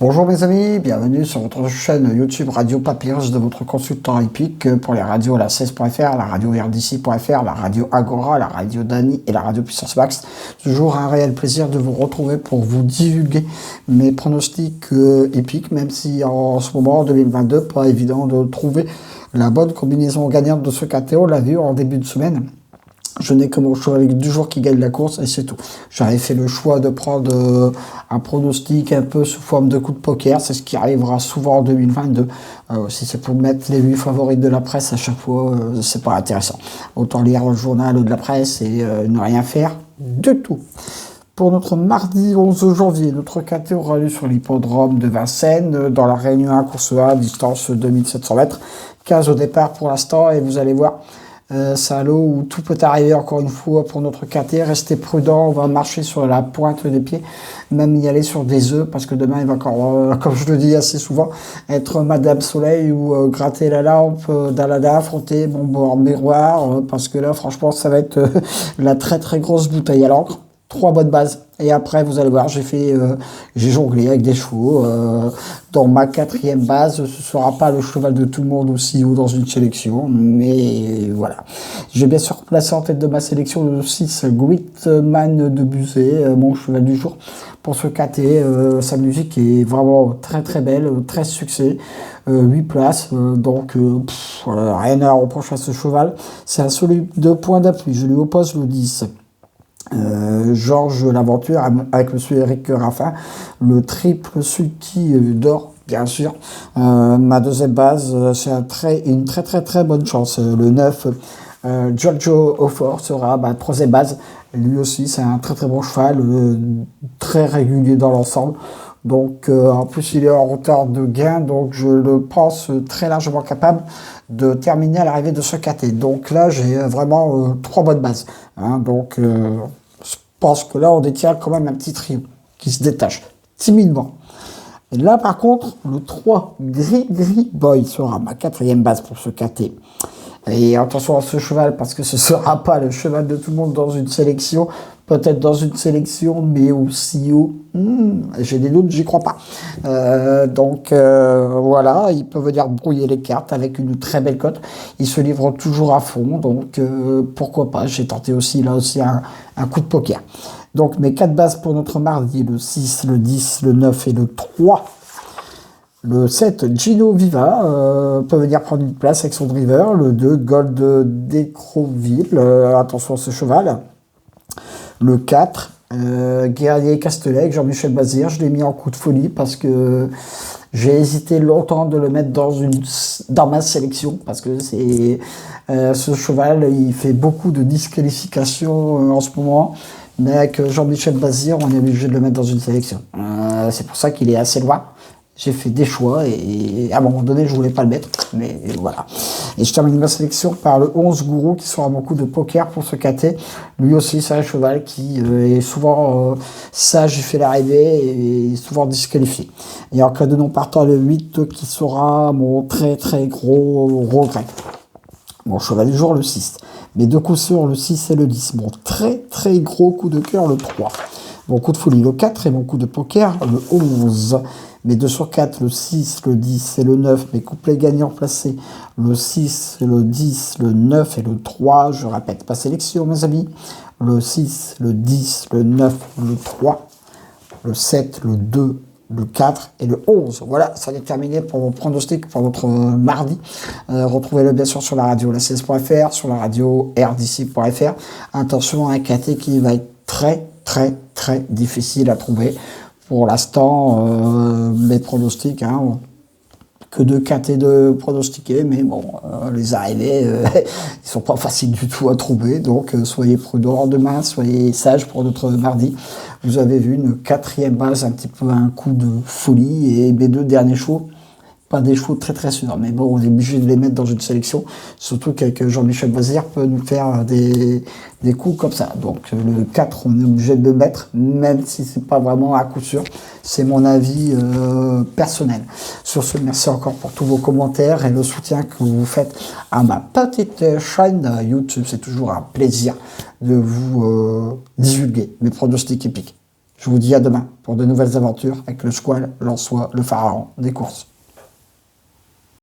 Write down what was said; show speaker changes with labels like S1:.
S1: Bonjour mes amis, bienvenue sur votre chaîne YouTube Radio Papyrus de votre consultant hippique pour les radios la 16.fr, la radio RDC.fr, la radio Agora, la radio Dani et la radio Puissance Max. Toujours un réel plaisir de vous retrouver pour vous divulguer mes pronostics hippiques, même si en ce moment, en 2022, pas évident de trouver la bonne combinaison gagnante de ce KTO. On l'a vu en début de semaine. Je n'ai que mon choix avec 2 jours qui gagne la course et c'est tout. J'avais fait le choix de prendre un pronostic un peu sous forme de coup de poker. C'est ce qui arrivera souvent en 2022. Si c'est pour mettre les 8 favoris de la presse à chaque fois, c'est pas intéressant. Autant lire le journal de la presse et ne rien faire du tout. Pour notre mardi 11 janvier, notre KT aura lieu sur l'hippodrome de Vincennes, dans la Réunion 1, course A, distance 2700 mètres. 15 au départ pour l'instant et vous allez voir, c'est un lot où tout peut arriver encore une fois pour notre KT. Restez prudent, on va marcher sur la pointe des pieds, même y aller sur des œufs, parce que demain il va encore, comme je le dis assez souvent, être Madame Soleil ou gratter la lampe d'Alada, affronter mon bord miroir, parce que là franchement ça va être la très très grosse bouteille à l'encre. 3 bonnes bases. Et après, vous allez voir, j'ai jonglé avec des chevaux. Dans ma 4e base, ce sera pas le cheval de tout le monde aussi haut dans une sélection, mais voilà. J'ai bien sûr placé en tête de ma sélection le 6 Gritman de Buzet, mon cheval du jour. Pour ce KT, sa musique est vraiment très très belle, très succès. 8 places, donc rien à reprocher à ce cheval. C'est un solide 2 points d'appui. Je lui oppose le 10. Georges L'Aventure avec monsieur Eric Raffin, le triple sulky d'or, bien sûr. Ma 2e base, c'est une très bonne chance. Le 9, Giorgio Aufort sera ma 3e base. Lui aussi, c'est un très bon cheval, très régulier dans l'ensemble. Donc, en plus, il est en retard de gain, donc je le pense très largement capable de terminer à l'arrivée de ce KT. Donc là, j'ai vraiment 3 bonnes bases. Donc, je pense que là, on détient quand même un petit trio qui se détache timidement. Et là, par contre, le 3, Gris Boy, sera ma 4e base pour ce KT. Et attention à ce cheval, parce que ce ne sera pas le cheval de tout le monde dans une sélection. Peut-être dans une sélection, mais aussi haut. J'ai des doutes, j'y crois pas. Voilà, il peut venir brouiller les cartes avec une très belle cote. Il se livre toujours à fond, donc pourquoi pas. J'ai tenté aussi là aussi un coup de poker. Donc mes 4 bases pour notre mardi, le 6, le 10, le 9 et le 3. Le 7, Gino Viva, peut venir prendre une place avec son driver. Le 2, Gold d'Écroville, attention à ce cheval. Le 4, Guerrier Castellet, Jean-Michel Bazir, je l'ai mis en coup de folie parce que j'ai hésité longtemps de le mettre dans ma sélection parce que c'est ce cheval, il fait beaucoup de disqualifications en ce moment. Mais avec Jean-Michel Bazir, on est obligé de le mettre dans une sélection. C'est pour ça qu'il est assez loin. J'ai fait des choix et à un moment donné, je voulais pas le mettre, mais voilà. Et je termine ma sélection par le 11 Gourou qui sera mon coup de poker pour ce KT. Lui aussi, c'est un cheval qui est souvent sage, il fait l'arrivée et souvent disqualifié. Et en cas de non partant, le 8 qui sera mon très gros regret. Mon cheval du jour, le 6. Mes 2 coups sûrs, le 6 et le 10. Mon très gros coup de cœur, le 3. Mon coup de folie, le 4 et mon coup de poker, le 11. Mes 2 sur 4, le 6, le 10 et le 9. Mes couplets gagnants placés, le 6, le 10, le 9 et le 3. Je répète, ma sélection, mes amis. Le 6, le 10, le 9, le 3, le 7, le 2, le 4 et le 11. Voilà, ça est terminé pour mon pronostic pour notre mardi. Retrouvez-le bien sûr sur la radio la 16.fr, sur la radio rdc.fr. Attention à un KT qui va être très difficile à trouver. Pour l'instant, mes pronostics, que de KT de pronostiquer, mais bon, les arrivées, ils sont pas faciles du tout à trouver, donc soyez prudents demain, soyez sages pour notre mardi. Vous avez vu une 4e base, un petit peu un coup de folie, et mes 2 derniers chevaux, pas des chevaux très sûrs, mais bon, on est obligé de les mettre dans une sélection, surtout qu'avec Jean-Michel Bazir peut nous faire des coups comme ça. Donc le 4, on est obligé de le mettre, même si c'est pas vraiment à coup sûr. C'est mon avis personnel. Sur ce, merci encore pour tous vos commentaires et le soutien que vous faites à ma petite chaîne YouTube. C'est toujours un plaisir de vous divulguer mes pronostics épiques. Je vous dis à demain pour de nouvelles aventures avec le Squal, l'Ansois, le pharaon des courses.